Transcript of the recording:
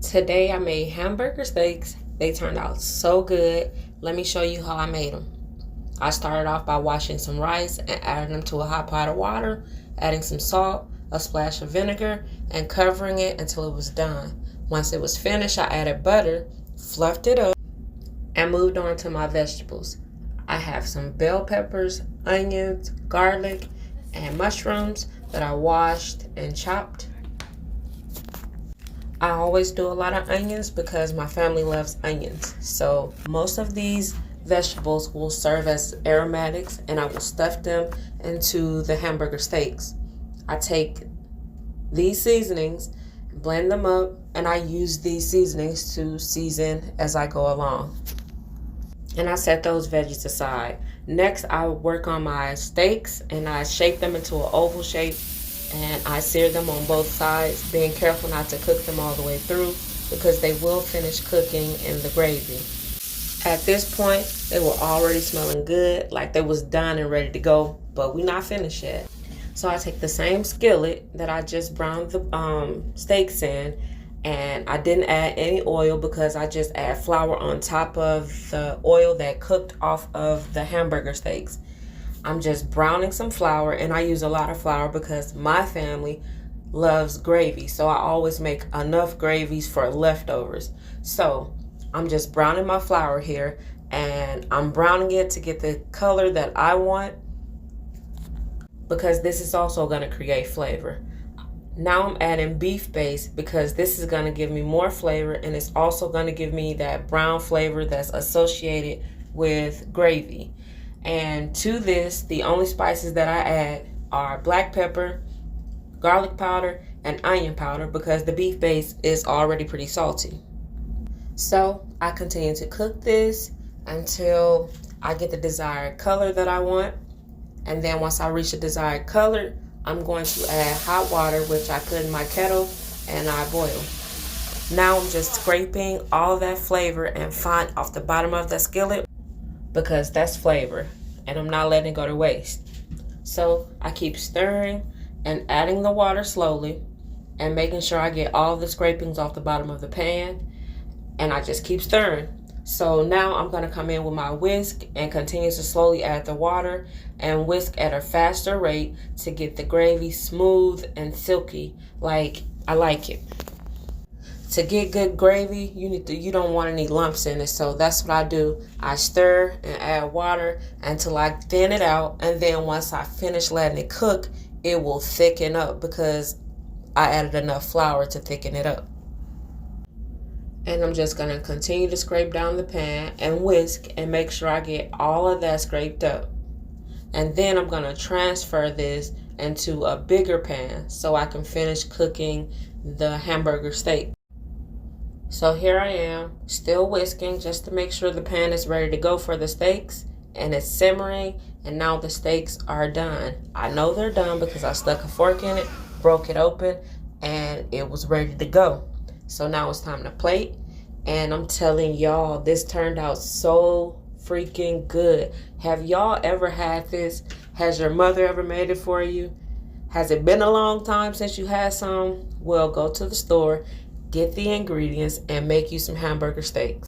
Today I made hamburger steaks. They turned out so good. Let me show you how I made them. I started off by washing some rice and adding them to a hot pot of water, adding some salt, a splash of vinegar, and covering it until it was done. Once it was finished, I added butter, fluffed it up, and moved on to my vegetables. I have some bell peppers, onions, garlic, and mushrooms that I washed and chopped. I always do a lot of onions because my family loves onions. So most of these vegetables will serve as aromatics, and I will stuff them into the hamburger steaks. I take these seasonings, blend them up, and I use these seasonings to season as I go along. And I set those veggies aside. Next, I work on my steaks and I shape them into an oval shape, and I sear them on both sides, being careful not to cook them all the way through because they will finish cooking in the gravy. At this point, they were already smelling good, like they was done and ready to go, but we're not finished yet. So I take the same skillet that I just browned the steaks in, and I didn't add any oil because I just add flour on top of the oil that cooked off of the hamburger steaks. I'm just browning some flour, and I use a lot of flour because my family loves gravy. So I always make enough gravies for leftovers. So I'm just browning my flour here, and I'm browning it to get the color that I want because this is also going to create flavor. Now I'm adding beef base because this is going to give me more flavor, and it's also going to give me that brown flavor that's associated with gravy. And to this, the only spices that I add are black pepper, garlic powder, and onion powder because the beef base is already pretty salty. So I continue to cook this until I get the desired color that I want. And then once I reach the desired color, I'm going to add hot water, which I put in my kettle and I boil. Now I'm just scraping all that flavor and fine off the bottom of the skillet because that's flavor and I'm not letting it go to waste. So I keep stirring and adding the water slowly and making sure I get all the scrapings off the bottom of the pan, and I just keep stirring. So now I'm going to come in with my whisk and continue to slowly add the water and whisk at a faster rate to get the gravy smooth and silky like I like it. To get good gravy, you don't want any lumps in it, so that's what I do. I stir and add water until I thin it out, and then once I finish letting it cook, it will thicken up because I added enough flour to thicken it up. And I'm just going to continue to scrape down the pan and whisk and make sure I get all of that scraped up. And then I'm going to transfer this into a bigger pan so I can finish cooking the hamburger steak. So here I am, still whisking just to make sure the pan is ready to go for the steaks. And it's simmering, and now the steaks are done. I know they're done because I stuck a fork in it, broke it open, and it was ready to go. So now it's time to plate, and I'm telling y'all, this turned out so freaking good. Have y'all ever had this? Has your mother ever made it for you? Has it been a long time since you had some? Well, go to the store, get the ingredients, and make you some hamburger steaks.